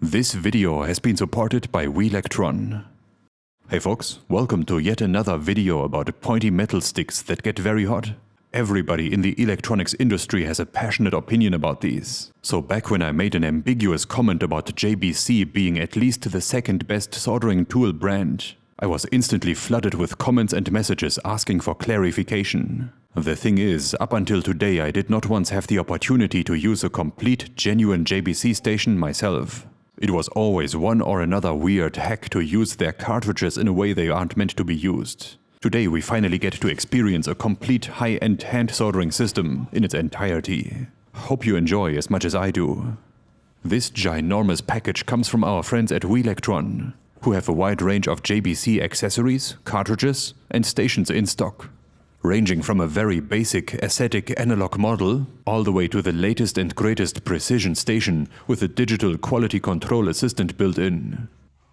This video has been supported by Rework. Hey folks, welcome to yet another video about pointy metal sticks that get very hot. Everybody in the electronics industry has a passionate opinion about these. So back when I made an ambiguous comment about JBC being at least the second best soldering tool brand, I was instantly flooded with comments and messages asking for clarification. The thing is, up until today I did not once have the opportunity to use a complete, genuine JBC station myself. It was always one or another weird hack to use their cartridges in a way they aren't meant to be used. Today we finally get to experience a complete high-end hand soldering system in its entirety. Hope you enjoy as much as I do. This ginormous package comes from our friends at Rework, who have a wide range of JBC accessories, cartridges, and stations in stock. Ranging from a very basic aesthetic analog model all the way to the latest and greatest precision station with a digital quality control assistant built in.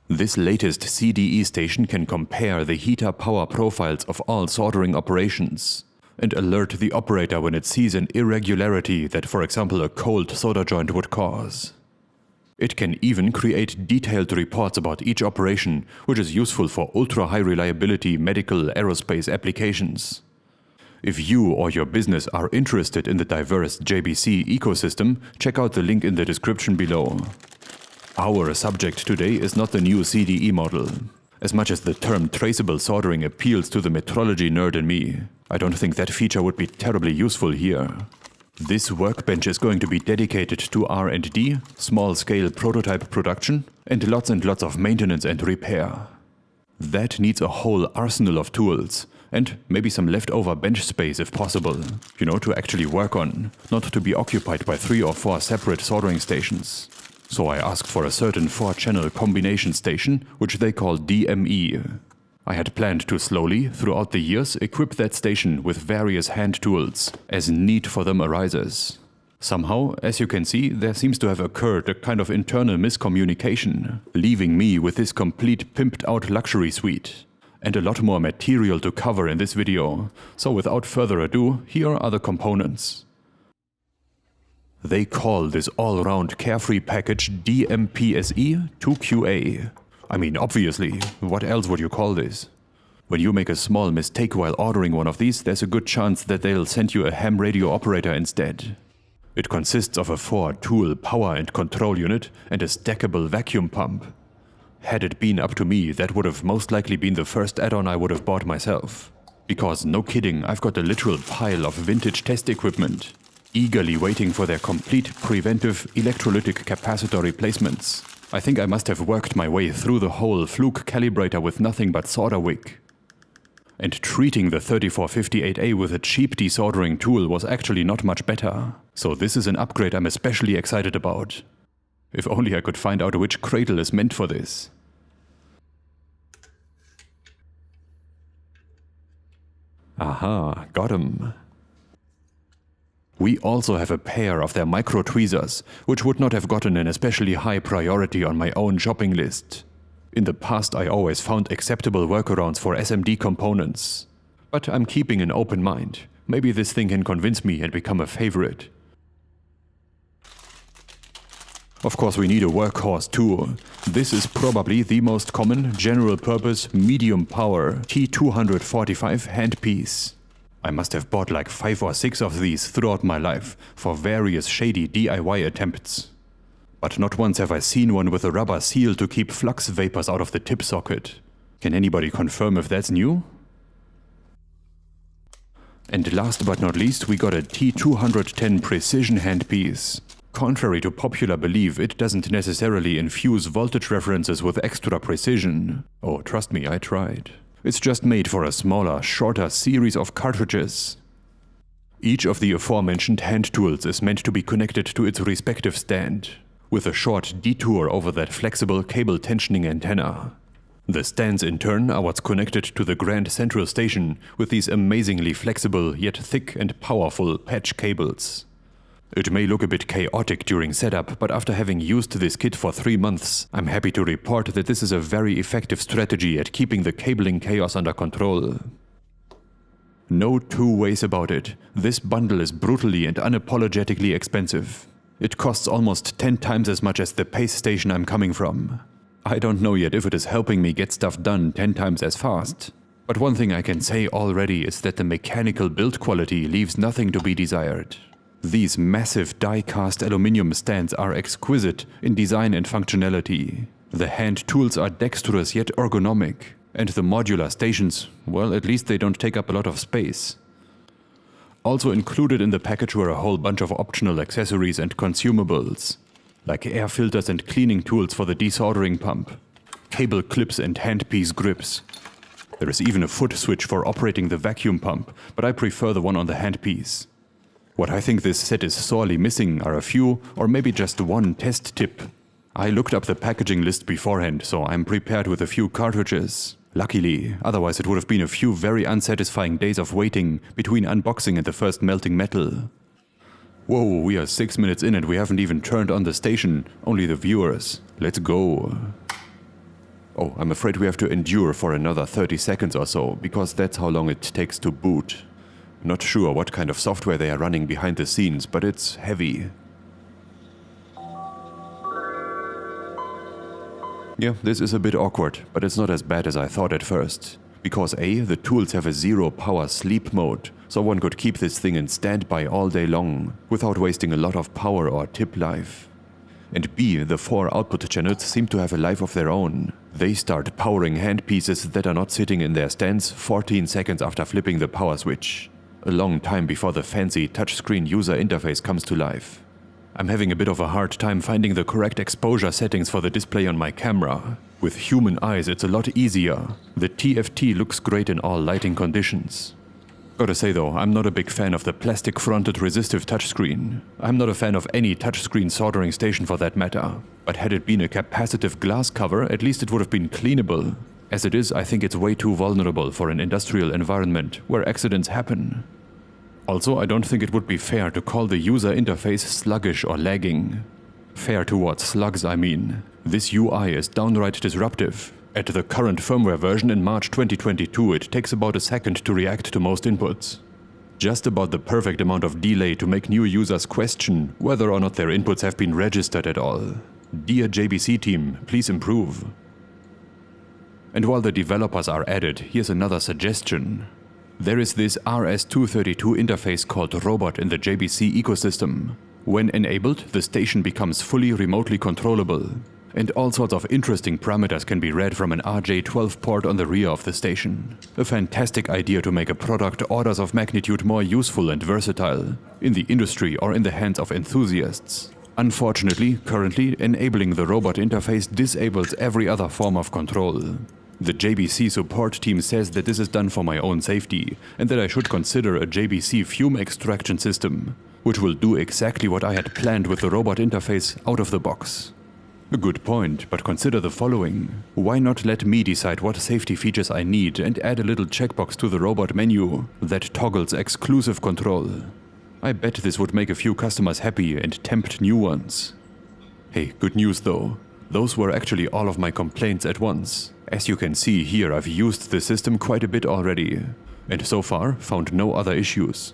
This latest CDE station can compare the heater power profiles of all soldering operations and alert the operator when it sees an irregularity that, for example, a cold solder joint would cause. It can even create detailed reports about each operation, which is useful for ultra-high reliability medical aerospace applications. If you or your business are interested in the diverse JBC ecosystem, check out the link in the description below. Our subject today is not the new CDE model. As much as the term traceable soldering appeals to the metrology nerd in me, I don't think that feature would be terribly useful here. This workbench is going to be dedicated to R&D, small-scale prototype production, and lots of maintenance and repair. That needs a whole arsenal of tools, and maybe some leftover bench space if possible, to actually work on, not to be occupied by 3 or 4 separate soldering stations. So I asked for a certain 4-channel combination station, which they call DME. I had planned to slowly, throughout the years, equip that station with various hand tools, as need for them arises. Somehow, as you can see, there seems to have occurred a kind of internal miscommunication, leaving me with this complete pimped-out luxury suite. And a lot more material to cover in this video, so without further ado, here are the components. They call this all-round carefree package DMPSE 2QA. I mean, obviously, what else would you call this? When you make a small mistake while ordering one of these, there's a good chance that they'll send you a ham radio operator instead. It consists of a 4-tool power and control unit and a stackable vacuum pump. Had it been up to me, that would have most likely been the first add-on I would have bought myself. Because, no kidding, I've got a literal pile of vintage test equipment, eagerly waiting for their complete preventive electrolytic capacitor replacements. I think I must have worked my way through the whole fluke calibrator with nothing but solder wick. And treating the 3458A with a cheap desoldering tool was actually not much better. So this is an upgrade I'm especially excited about. If only I could find out which cradle is meant for this. Aha, got him. We also have a pair of their micro tweezers, which would not have gotten an especially high priority on my own shopping list. In the past I always found acceptable workarounds for SMD components. But I'm keeping an open mind. Maybe this thing can convince me and become a favorite. Of course we need a workhorse too. This is probably the most common general-purpose medium-power T245 handpiece. I must have bought like 5 or 6 of these throughout my life for various shady DIY attempts. But not once have I seen one with a rubber seal to keep flux vapors out of the tip socket. Can anybody confirm if that's new? And last but not least, we got a T210 precision handpiece. Contrary to popular belief, it doesn't necessarily infuse voltage references with extra precision. Oh, trust me, I tried. It's just made for a smaller, shorter series of cartridges. Each of the aforementioned hand tools is meant to be connected to its respective stand, with a short detour over that flexible cable tensioning antenna. The stands in turn are what's connected to the grand central station with these amazingly flexible yet thick and powerful patch cables. It may look a bit chaotic during setup, but after having used this kit for 3 months, I'm happy to report that this is a very effective strategy at keeping the cabling chaos under control. No two ways about it, this bundle is brutally and unapologetically expensive. It costs almost 10 times as much as the pace station I'm coming from. I don't know yet if it is helping me get stuff done 10 times as fast. But one thing I can say already is that the mechanical build quality leaves nothing to be desired. These massive die-cast aluminium stands are exquisite in design and functionality. The hand tools are dexterous yet ergonomic, and the modular stations, well, at least they don't take up a lot of space. Also included in the package were a whole bunch of optional accessories and consumables, like air filters and cleaning tools for the desoldering pump, cable clips and handpiece grips. There is even a foot switch for operating the vacuum pump, but I prefer the one on the handpiece. What I think this set is sorely missing are a few, or maybe just one test tip. I looked up the packaging list beforehand, so I'm prepared with a few cartridges. Luckily, otherwise it would have been a few very unsatisfying days of waiting between unboxing and the first melting metal. Whoa, we are 6 minutes in and we haven't even turned on the station, only the viewers. Let's go. Oh, I'm afraid we have to endure for another 30 seconds or so, because that's how long it takes to boot. Not sure what kind of software they are running behind the scenes, but it's heavy. Yeah, this is a bit awkward, but it's not as bad as I thought at first. Because A, the tools have a 0 power sleep mode, so one could keep this thing in standby all day long, without wasting a lot of power or tip life. And B, the 4 output channels seem to have a life of their own. They start powering handpieces that are not sitting in their stands 14 seconds after flipping the power switch. A long time before the fancy touchscreen user interface comes to life. I'm having a bit of a hard time finding the correct exposure settings for the display on my camera. With human eyes it's a lot easier. The TFT looks great in all lighting conditions. Gotta say though, I'm not a big fan of the plastic-fronted resistive touchscreen. I'm not a fan of any touchscreen soldering station for that matter. But had it been a capacitive glass cover, at least it would have been cleanable. As it is, I think it's way too vulnerable for an industrial environment where accidents happen. Also, I don't think it would be fair to call the user interface sluggish or lagging. Fair towards slugs, I mean. This UI is downright disruptive. At the current firmware version in March 2022, it takes about a second to react to most inputs. Just about the perfect amount of delay to make new users question whether or not their inputs have been registered at all. Dear JBC team, please improve. And while the developers are at it, here's another suggestion. There is this RS-232 interface called Robot in the JBC ecosystem. When enabled, the station becomes fully remotely controllable, and all sorts of interesting parameters can be read from an RJ12 port on the rear of the station. A fantastic idea to make a product orders of magnitude more useful and versatile, in the industry or in the hands of enthusiasts. Unfortunately, currently, enabling the Robot interface disables every other form of control. The JBC support team says that this is done for my own safety, and that I should consider a JBC fume extraction system, which will do exactly what I had planned with the Robot interface out of the box. A good point, but consider the following. Why not let me decide what safety features I need and add a little checkbox to the Robot menu that toggles exclusive control? I bet this would make a few customers happy and tempt new ones. Hey, good news though. Those were actually all of my complaints at once. As you can see here, I've used the system quite a bit already, and so far found no other issues.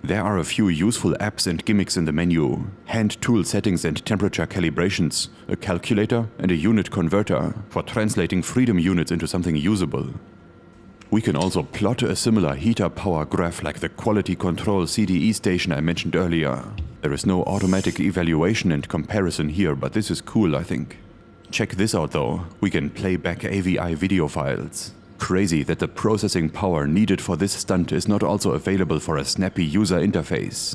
There are a few useful apps and gimmicks in the menu, hand tool settings and temperature calibrations, a calculator and a unit converter for translating freedom units into something usable. We can also plot a similar heater power graph like the quality control CDE station I mentioned earlier. There is no automatic evaluation and comparison here, but this is cool, I think. Check this out though, we can play back AVI video files. Crazy that the processing power needed for this stunt is not also available for a snappy user interface.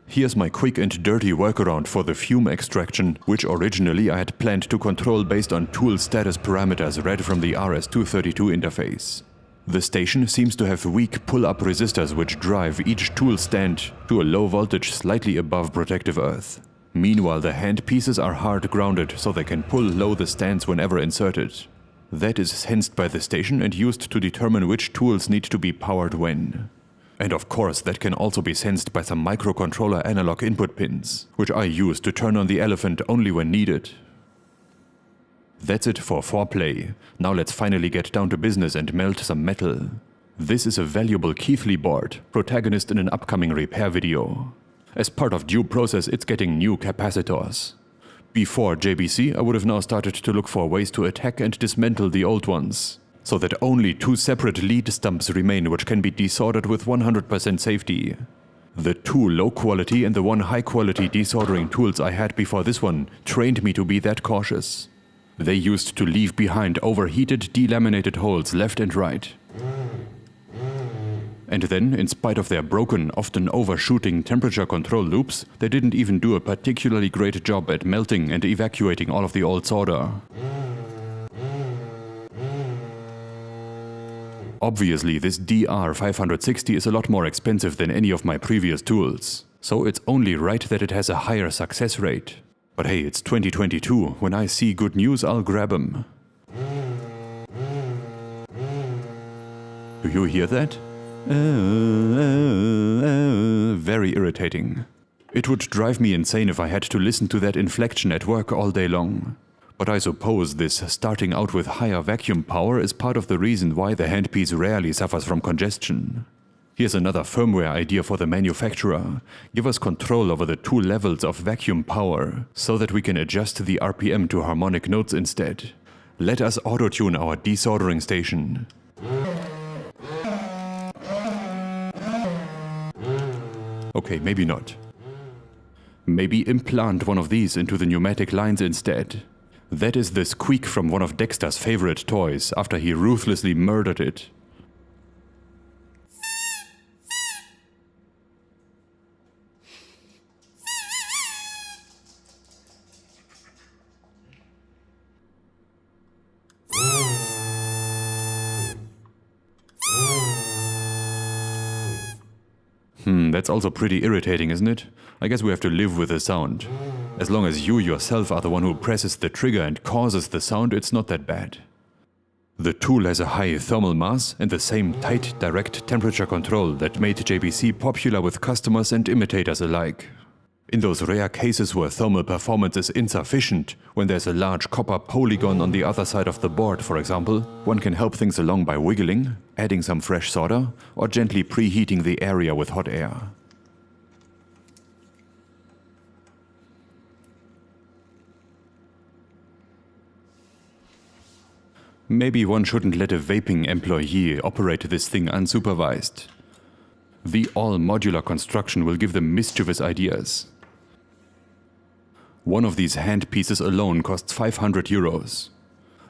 Here's my quick and dirty workaround for the fume extraction, which originally I had planned to control based on tool status parameters read from the RS-232 interface. The station seems to have weak pull-up resistors which drive each tool stand to a low voltage slightly above protective earth. Meanwhile, the hand pieces are hard grounded so they can pull low the stands whenever inserted. That is sensed by the station and used to determine which tools need to be powered when. And of course, that can also be sensed by some microcontroller analog input pins, which I use to turn on the elephant only when needed. That's it for foreplay. Now let's finally get down to business and melt some metal. This is a valuable Keithley board, protagonist in an upcoming repair video. As part of due process, it's getting new capacitors. Before JBC, I would have now started to look for ways to attack and dismantle the old ones, so that only 2 separate lead stumps remain which can be desoldered with 100% safety. The 2 low quality and the 1 high quality desoldering tools I had before this one trained me to be that cautious. They used to leave behind overheated delaminated holes left and right. And then, in spite of their broken, often overshooting temperature control loops, they didn't even do a particularly great job at melting and evacuating all of the old solder. Obviously, this DR560 is a lot more expensive than any of my previous tools, so it's only right that it has a higher success rate. But hey, it's 2022, when I see good news I'll grab 'em. Do you hear that? Very irritating. It would drive me insane if I had to listen to that inflection at work all day long. But I suppose this starting out with higher vacuum power is part of the reason why the handpiece rarely suffers from congestion. Here's another firmware idea for the manufacturer. Give us control over the 2 levels of vacuum power, so that we can adjust the RPM to harmonic notes instead. Let us auto-tune our desoldering station. Okay, maybe not. Maybe implant one of these into the pneumatic lines instead. That is the squeak from one of Dexter's favorite toys after he ruthlessly murdered it. That's also pretty irritating, isn't it? I guess we have to live with the sound. As long as you yourself are the one who presses the trigger and causes the sound, it's not that bad. The tool has a high thermal mass and the same tight, direct temperature control that made JBC popular with customers and imitators alike. In those rare cases where thermal performance is insufficient, when there's a large copper polygon on the other side of the board, for example, one can help things along by wiggling, adding some fresh solder, or gently preheating the area with hot air. Maybe one shouldn't let a vaping employee operate this thing unsupervised. The all-modular construction will give them mischievous ideas. One of these handpieces alone costs 500 euros.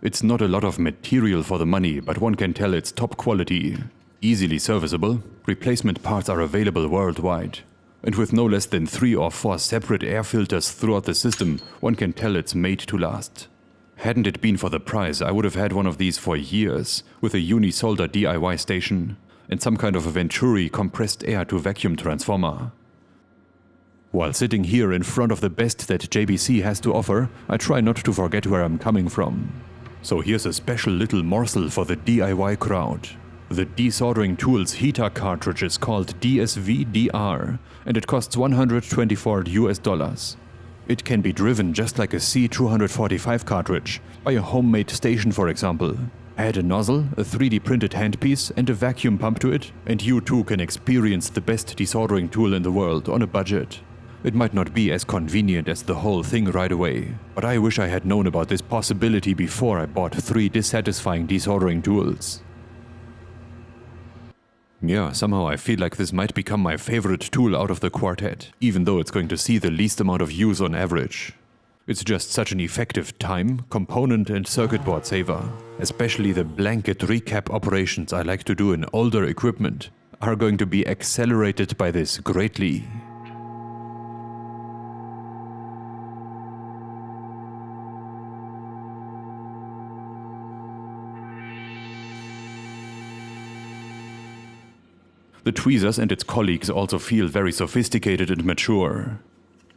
It's not a lot of material for the money, but one can tell it's top quality, easily serviceable, replacement parts are available worldwide. And with no less than 3 or 4 separate air filters throughout the system, one can tell it's made to last. Hadn't it been for the price, I would have had one of these for years, with a uni-solder DIY station, and some kind of a Venturi compressed air to vacuum transformer. While sitting here in front of the best that JBC has to offer, I try not to forget where I'm coming from. So here's a special little morsel for the DIY crowd. The desoldering tool's heater cartridge is called DSV-DR, and it costs $124 US. It can be driven just like a C245 cartridge, by a homemade station for example. Add a nozzle, a 3D printed handpiece and a vacuum pump to it, and you too can experience the best desoldering tool in the world on a budget. It might not be as convenient as the whole thing right away, but I wish I had known about this possibility before I bought 3 dissatisfying desoldering tools. Yeah, somehow I feel like this might become my favorite tool out of the quartet, even though it's going to see the least amount of use on average. It's just such an effective time, component and circuit board saver. Especially the blanket recap operations I like to do in older equipment are going to be accelerated by this greatly. The Tweezers and its colleagues also feel very sophisticated and mature.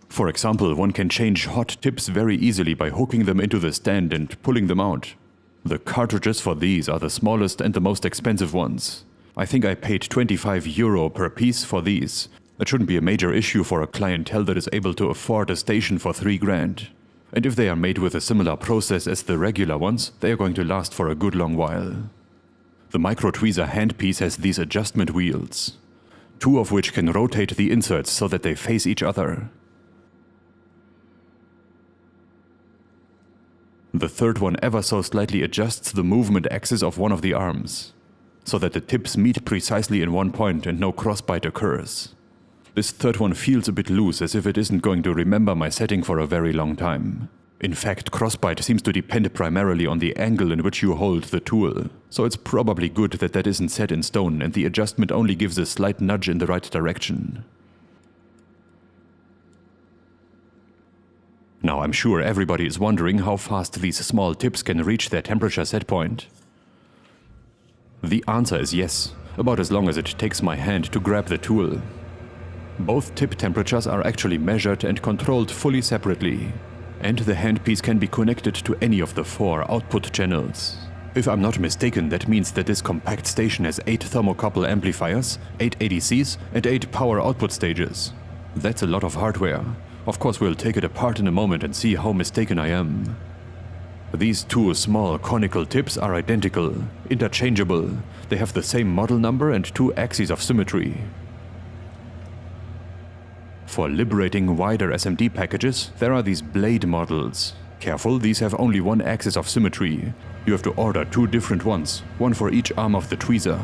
For example, one can change hot tips very easily by hooking them into the stand and pulling them out. The cartridges for these are the smallest and the most expensive ones. I think I paid 25 euro per piece for these. That shouldn't be a major issue for a clientele that is able to afford a station for 3 grand. And if they are made with a similar process as the regular ones, they are going to last for a good long while. The micro tweezer handpiece has these adjustment wheels. 2 of which can rotate the inserts so that they face each other. The third one ever so slightly adjusts the movement axis of one of the arms, so that the tips meet precisely in one point and no crossbite occurs. This third one feels a bit loose, as if it isn't going to remember my setting for a very long time. In fact, crossbite seems to depend primarily on the angle in which you hold the tool, so it's probably good that that isn't set in stone and the adjustment only gives a slight nudge in the right direction. Now I'm sure everybody is wondering how fast these small tips can reach their temperature set point. The answer is yes, about as long as it takes my hand to grab the tool. Both tip temperatures are actually measured and controlled fully separately, and the handpiece can be connected to any of the 4 output channels. If I'm not mistaken, that means that this compact station has 8 thermocouple amplifiers, 8 ADCs, and 8 power output stages. That's a lot of hardware. Of course, we'll take it apart in a moment and see how mistaken I am. These 2 small conical tips are identical, interchangeable. They have the same model number and 2 axes of symmetry. For liberating wider SMD packages, there are these blade models. Careful, these have only 1 axis of symmetry. You have to order 2 different ones, one for each arm of the tweezer.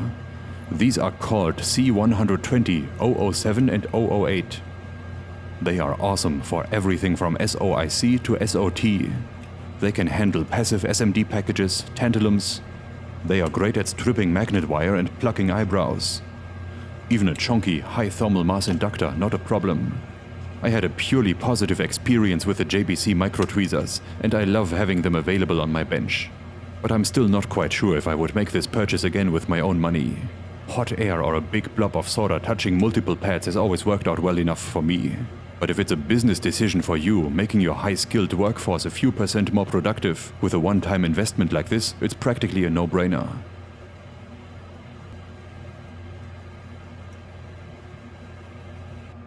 These are called C120, 007 and 008. They are awesome for everything from SOIC to SOT. They can handle passive SMD packages, tantalums. They are great at stripping magnet wire and plucking eyebrows. Even a chunky, high thermal mass inductor, not a problem. I had a purely positive experience with the JBC micro tweezers, and I love having them available on my bench. But I'm still not quite sure if I would make this purchase again with my own money. Hot air or a big blob of solder touching multiple pads has always worked out well enough for me. But if it's a business decision for you, making your high-skilled workforce a few % more productive with a one-time investment like this, it's practically a no-brainer.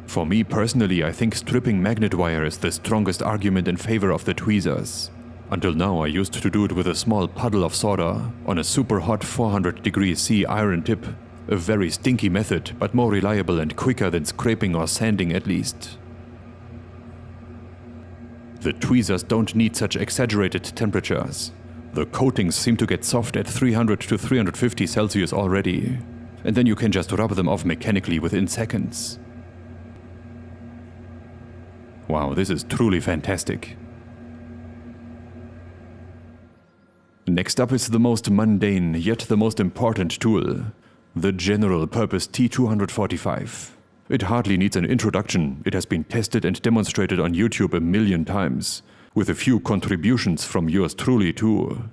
For me personally, I think stripping magnet wire is the strongest argument in favor of the tweezers. Until now I used to do it with a small puddle of solder on a super hot 400 degrees C iron tip. A very stinky method, but more reliable and quicker than scraping or sanding at least. The tweezers don't need such exaggerated temperatures. The coatings seem to get soft at 300 to 350 Celsius already, and then you can just rub them off mechanically within seconds. Wow, this is truly fantastic. Next up is the most mundane, yet the most important tool, the general purpose T245. It hardly needs an introduction. It has been tested and demonstrated on YouTube a million times, with a few contributions from yours truly too.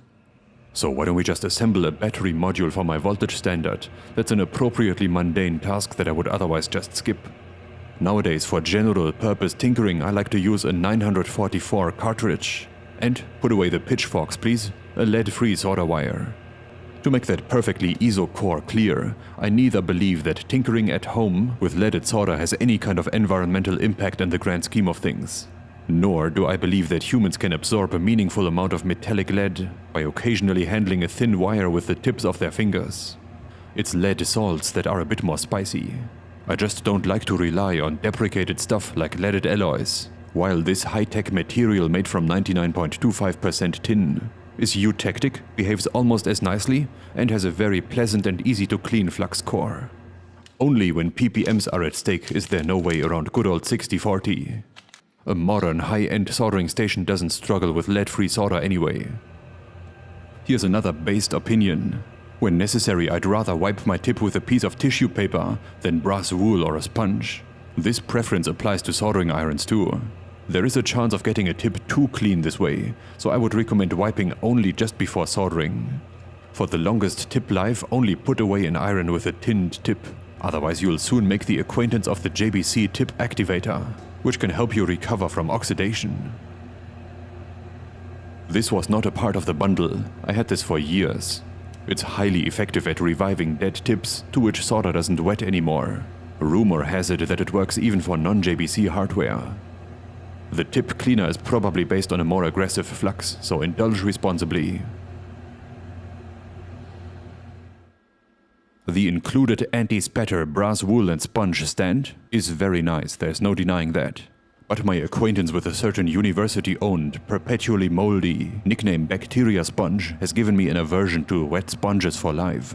So why don't we just assemble a battery module for my voltage standard? That's an appropriately mundane task that I would otherwise just skip. Nowadays, for general purpose tinkering, I like to use a 944 cartridge. And, put away the pitchforks please, a lead-free solder wire. To make that perfectly isocore clear, I neither believe that tinkering at home with leaded solder has any kind of environmental impact in the grand scheme of things. Nor do I believe that humans can absorb a meaningful amount of metallic lead by occasionally handling a thin wire with the tips of their fingers. It's lead salts that are a bit more spicy. I just don't like to rely on deprecated stuff like leaded alloys, while this high-tech material made from 99.25% tin is eutectic, behaves almost as nicely, and has a very pleasant and easy-to-clean flux core. Only when ppms are at stake is there no way around good old 6040. A modern high-end soldering station doesn't struggle with lead-free solder anyway. Here's another based opinion. When necessary, I'd rather wipe my tip with a piece of tissue paper than brass wool or a sponge. This preference applies to soldering irons too. There is a chance of getting a tip too clean this way, so I would recommend wiping only just before soldering. For the longest tip life, only put away an iron with a tinned tip. Otherwise you'll soon make the acquaintance of the JBC tip activator, which can help you recover from oxidation. This was not a part of the bundle. I had this for years. It's highly effective at reviving dead tips to which solder doesn't wet anymore. Rumor has it that it works even for non-JBC hardware. The tip cleaner is probably based on a more aggressive flux, so indulge responsibly. The included anti-spatter brass wool and sponge stand is very nice, there's no denying that. But my acquaintance with a certain university-owned, perpetually moldy, nickname bacteria sponge has given me an aversion to wet sponges for life.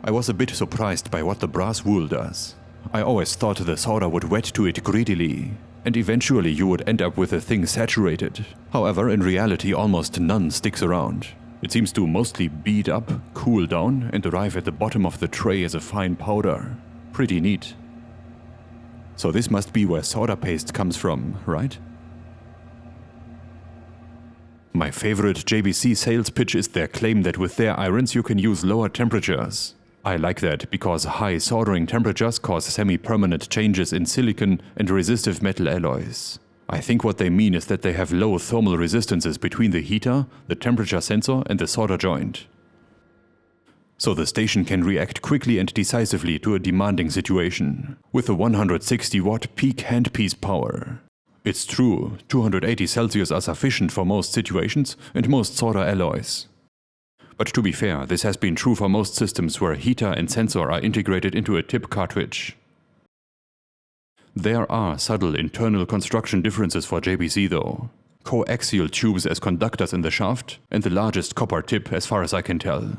I was a bit surprised by what the brass wool does. I always thought the solder would wet to it greedily, and eventually you would end up with a thing saturated. However, in reality almost none sticks around. It seems to mostly bead up, cool down, and arrive at the bottom of the tray as a fine powder. Pretty neat. So this must be where solder paste comes from, right? My favorite JBC sales pitch is their claim that with their irons you can use lower temperatures. I like that because high soldering temperatures cause semi-permanent changes in silicon and resistive metal alloys. I think what they mean is that they have low thermal resistances between the heater, the temperature sensor and the solder joint. So the station can react quickly and decisively to a demanding situation, with a 160 watt peak handpiece power. It's true, 280 Celsius are sufficient for most situations and most solder alloys. But to be fair, this has been true for most systems where heater and sensor are integrated into a tip cartridge. There are subtle internal construction differences for JBC though. Coaxial tubes as conductors in the shaft, and the largest copper tip as far as I can tell.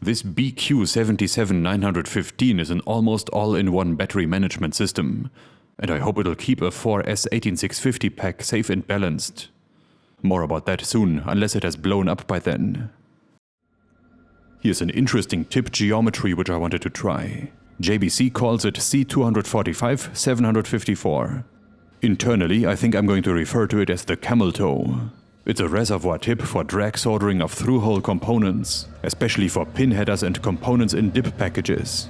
This BQ77915 is an almost all-in-one battery management system, and I hope it'll keep a 4S18650 pack safe and balanced. More about that soon, unless it has blown up by then. Here's an interesting tip geometry which I wanted to try. JBC calls it C245-754. Internally, I think I'm going to refer to it as the camel toe. It's a reservoir tip for drag soldering of through-hole components, especially for pin headers and components in dip packages.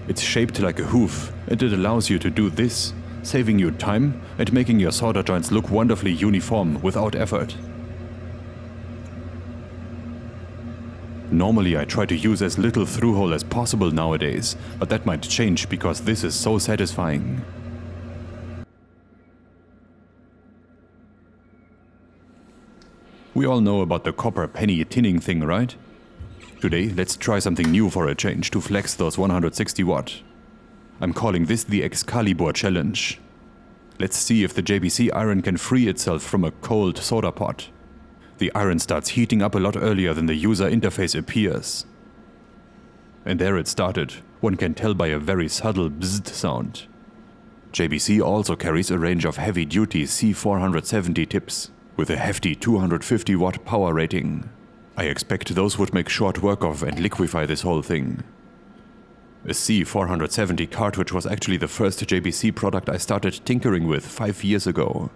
It's shaped like a hoof, and it allows you to do this, saving you time and making your solder joints look wonderfully uniform without effort. Normally I try to use as little through-hole as possible nowadays, but that might change because this is so satisfying. We all know about the copper penny tinning thing, right? Today, let's try something new for a change to flex those 160 watt. I'm calling this the Excalibur challenge. Let's see if the JBC iron can free itself from a cold solder pot. The iron starts heating up a lot earlier than the user interface appears. And there it started. One can tell by a very subtle bzzzt sound. JBC also carries a range of heavy-duty C470 tips, with a hefty 250 watt power rating. I expect those would make short work of and liquefy this whole thing. A C470 cartridge was actually the first JBC product I started tinkering with 5 years ago.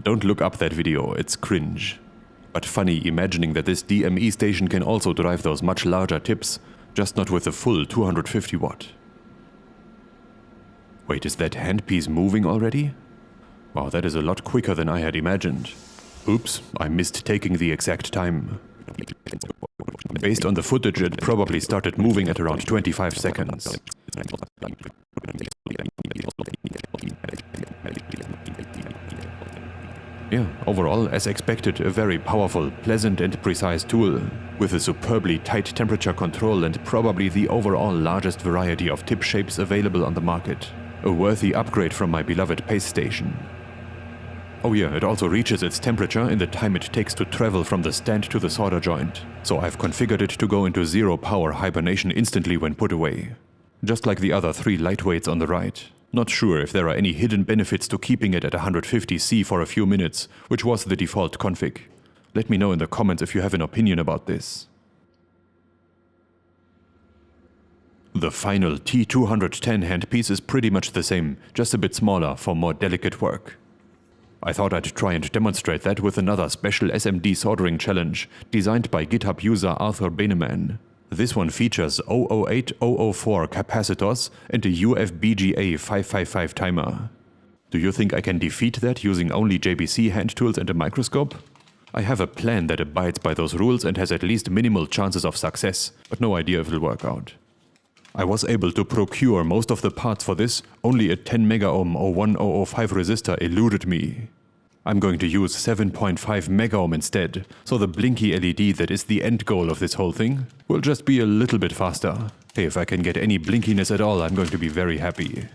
Don't look up that video, it's cringe. But funny imagining that this DME station can also drive those much larger tips, just not with the full 250 watt. Wait, is that handpiece moving already? Wow, that is a lot quicker than I had imagined. Oops, I missed taking the exact time. Based on the footage, it probably started moving at around 25 seconds. Yeah, overall, as expected, a very powerful, pleasant and precise tool, with a superbly tight temperature control and probably the overall largest variety of tip shapes available on the market. A worthy upgrade from my beloved paste station. Oh yeah, it also reaches its temperature in the time it takes to travel from the stand to the solder joint, so I've configured it to go into zero power hibernation instantly when put away. Just like the other 3 lightweights on the right. Not sure if there are any hidden benefits to keeping it at 150C for a few minutes, which was the default config. Let me know in the comments if you have an opinion about this. The final T210 handpiece is pretty much the same, just a bit smaller for more delicate work. I thought I'd try and demonstrate that with another special SMD soldering challenge designed by GitHub user Arthur Beneman. This one features 008004 capacitors and a UFBGA 555 timer. Do you think I can defeat that using only JBC hand tools and a microscope? I have a plan that abides by those rules and has at least minimal chances of success, but no idea if it'll work out. I was able to procure most of the parts for this, only a 10 megaohm 01005 resistor eluded me. I'm going to use 7.5 megaohm instead, so the blinky LED that is the end goal of this whole thing will just be a little bit faster. Hey, if I can get any blinkiness at all, I'm going to be very happy.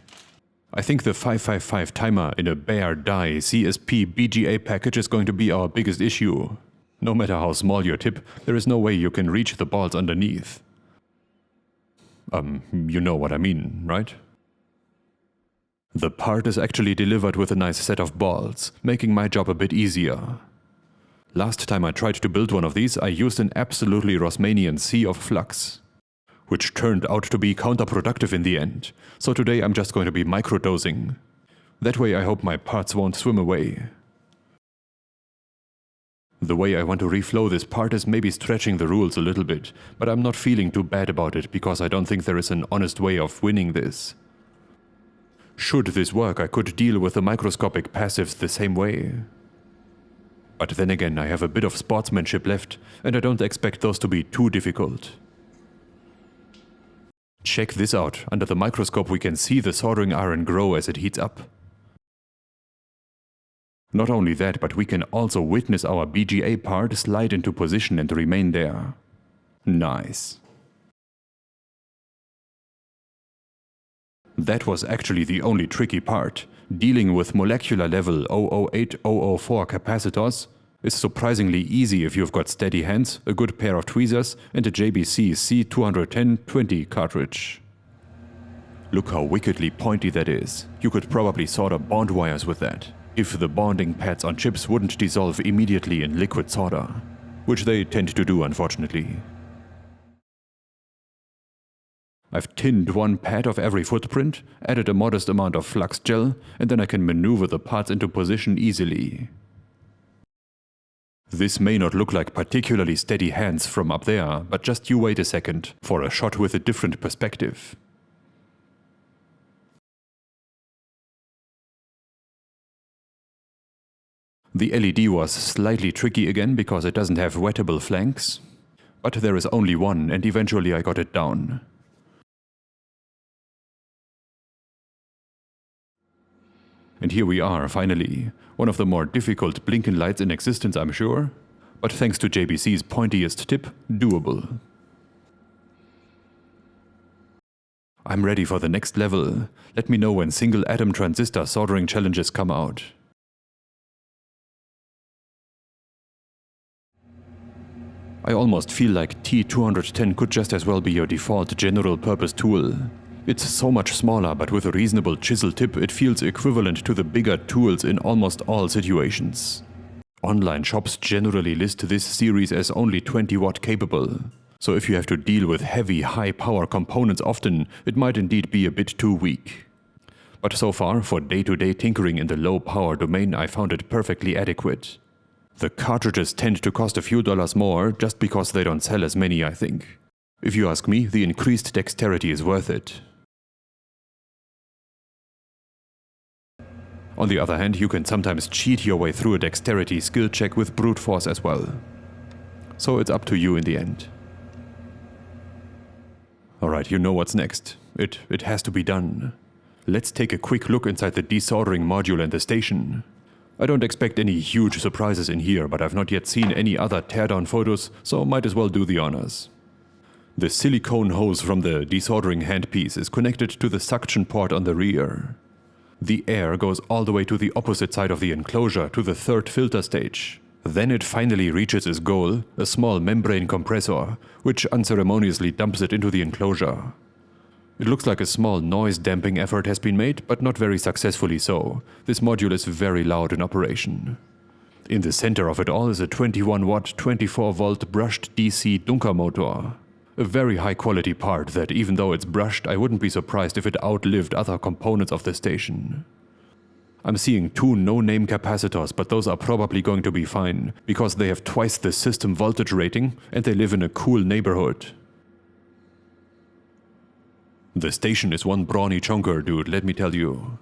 I think the 555 timer in a bare die CSP BGA package is going to be our biggest issue. No matter how small your tip, there is no way you can reach the balls underneath. You know what I mean, right? The part is actually delivered with a nice set of balls, making my job a bit easier. Last time I tried to build one of these, I used an absolutely Rosmanian sea of flux, which turned out to be counterproductive in the end, so today I'm just going to be microdosing. That way I hope my parts won't swim away. The way I want to reflow this part is maybe stretching the rules a little bit, but I'm not feeling too bad about it because I don't think there is an honest way of winning this. Should this work, I could deal with the microscopic passives the same way. But then again, I have a bit of sportsmanship left, and I don't expect those to be too difficult. Check this out. Under the microscope we can see the soldering iron grow as it heats up. Not only that, but we can also witness our BGA part slide into position and remain there. Nice. That was actually the only tricky part. Dealing with molecular level 008-004 capacitors is surprisingly easy if you've got steady hands, a good pair of tweezers, and a JBC C210-20 cartridge. Look how wickedly pointy that is. You could probably solder bond wires with that, if the bonding pads on chips wouldn't dissolve immediately in liquid solder, which they tend to do, unfortunately. I've tinned one pad of every footprint, added a modest amount of flux gel, and then I can maneuver the parts into position easily. This may not look like particularly steady hands from up there, but just you wait a second for a shot with a different perspective. The LED was slightly tricky again because it doesn't have wettable flanks, but there is only one and eventually I got it down. And here we are, finally. One of the more difficult blinking lights in existence, I'm sure. But thanks to JBC's pointiest tip, doable. I'm ready for the next level. Let me know when single atom transistor soldering challenges come out. I almost feel like T210 could just as well be your default general purpose tool. It's so much smaller, but with a reasonable chisel tip it feels equivalent to the bigger tools in almost all situations. Online shops generally list this series as only 20 watt capable, so if you have to deal with heavy, high power components often, it might indeed be a bit too weak. But so far, for day-to-day tinkering in the low power domain, I found it perfectly adequate. The cartridges tend to cost a few dollars more just because they don't sell as many, I think. If you ask me, the increased dexterity is worth it. On the other hand, you can sometimes cheat your way through a dexterity skill check with brute force as well. So it's up to you in the end. Alright, you know what's next. It has to be done. Let's take a quick look inside the desoldering module and the station. I don't expect any huge surprises in here, but I've not yet seen any other teardown photos, so might as well do the honors. The silicone hose from the desoldering handpiece is connected to the suction port on the rear. The air goes all the way to the opposite side of the enclosure, to the third filter stage. Then it finally reaches its goal, a small membrane compressor, which unceremoniously dumps it into the enclosure. It looks like a small noise damping effort has been made, but not very successfully so. This module is very loud in operation. In the center of it all is a 21 watt 24 volt brushed DC Dunkermotor. A very high quality part that, even though it's brushed, I wouldn't be surprised if it outlived other components of the station. I'm seeing two no-name capacitors, but those are probably going to be fine, because they have twice the system voltage rating and they live in a cool neighborhood. The station is one brawny chonker, dude, let me tell you.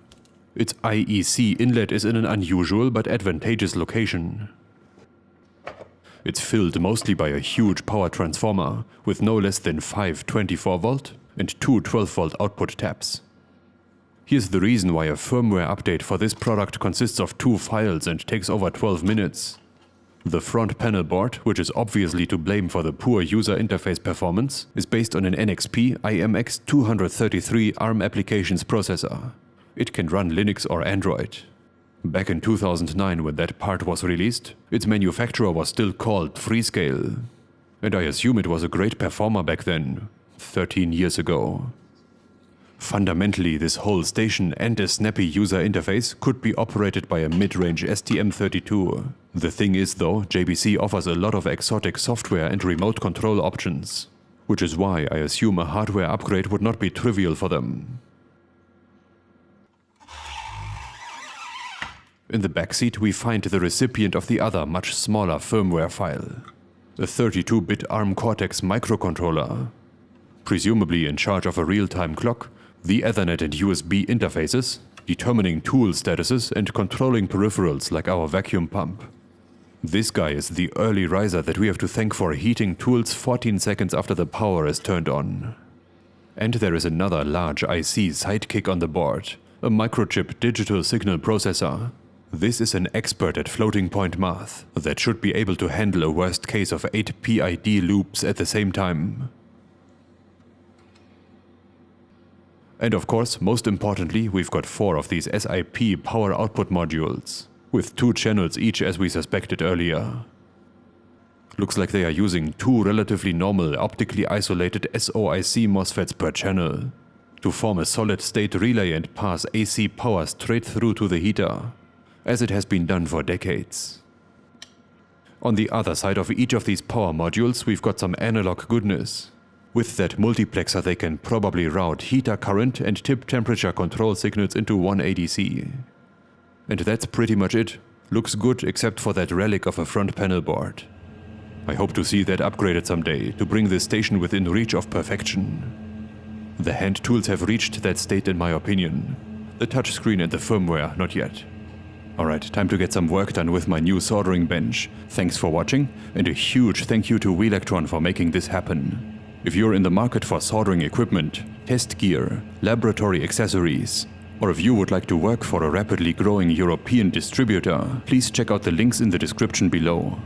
Its IEC inlet is in an unusual but advantageous location. It's filled mostly by a huge power transformer, with no less than 5 24 volt and 2 12 volt output taps. Here's the reason why a firmware update for this product consists of 2 files and takes over 12 minutes. The front panel board, which is obviously to blame for the poor user interface performance, is based on an NXP IMX233 ARM applications processor. It can run Linux or Android. Back in 2009, when that part was released, its manufacturer was still called Freescale. And I assume it was a great performer back then, 13 years ago. Fundamentally, this whole station and a snappy user interface could be operated by a mid-range STM32. The thing is though, JBC offers a lot of exotic software and remote control options, which is why I assume a hardware upgrade would not be trivial for them. In the backseat we find the recipient of the other much smaller firmware file. A 32-bit ARM Cortex microcontroller. Presumably in charge of a real-time clock, the Ethernet and USB interfaces, determining tool statuses and controlling peripherals like our vacuum pump. This guy is the early riser that we have to thank for heating tools 14 seconds after the power is turned on. And there is another large IC sidekick on the board, a microchip digital signal processor. This is an expert at floating point math that should be able to handle a worst case of 8 PID loops at the same time. And of course, most importantly, we've got 4 of these SiP power output modules, with 2 channels each as we suspected earlier. Looks like they are using 2 relatively normal optically isolated SOIC MOSFETs per channel to form a solid-state relay and pass AC power straight through to the heater, as it has been done for decades. On the other side of each of these power modules we've got some analog goodness. With that multiplexer they can probably route heater current and tip temperature control signals into one ADC. And that's pretty much it. Looks good except for that relic of a front panel board. I hope to see that upgraded someday to bring this station within reach of perfection. The hand tools have reached that state in my opinion. The touchscreen and the firmware not yet. Alright, time to get some work done with my new soldering bench. Thanks for watching, and a huge thank you to Welectron for making this happen. If you're in the market for soldering equipment, test gear, laboratory accessories, or if you would like to work for a rapidly growing European distributor, please check out the links in the description below.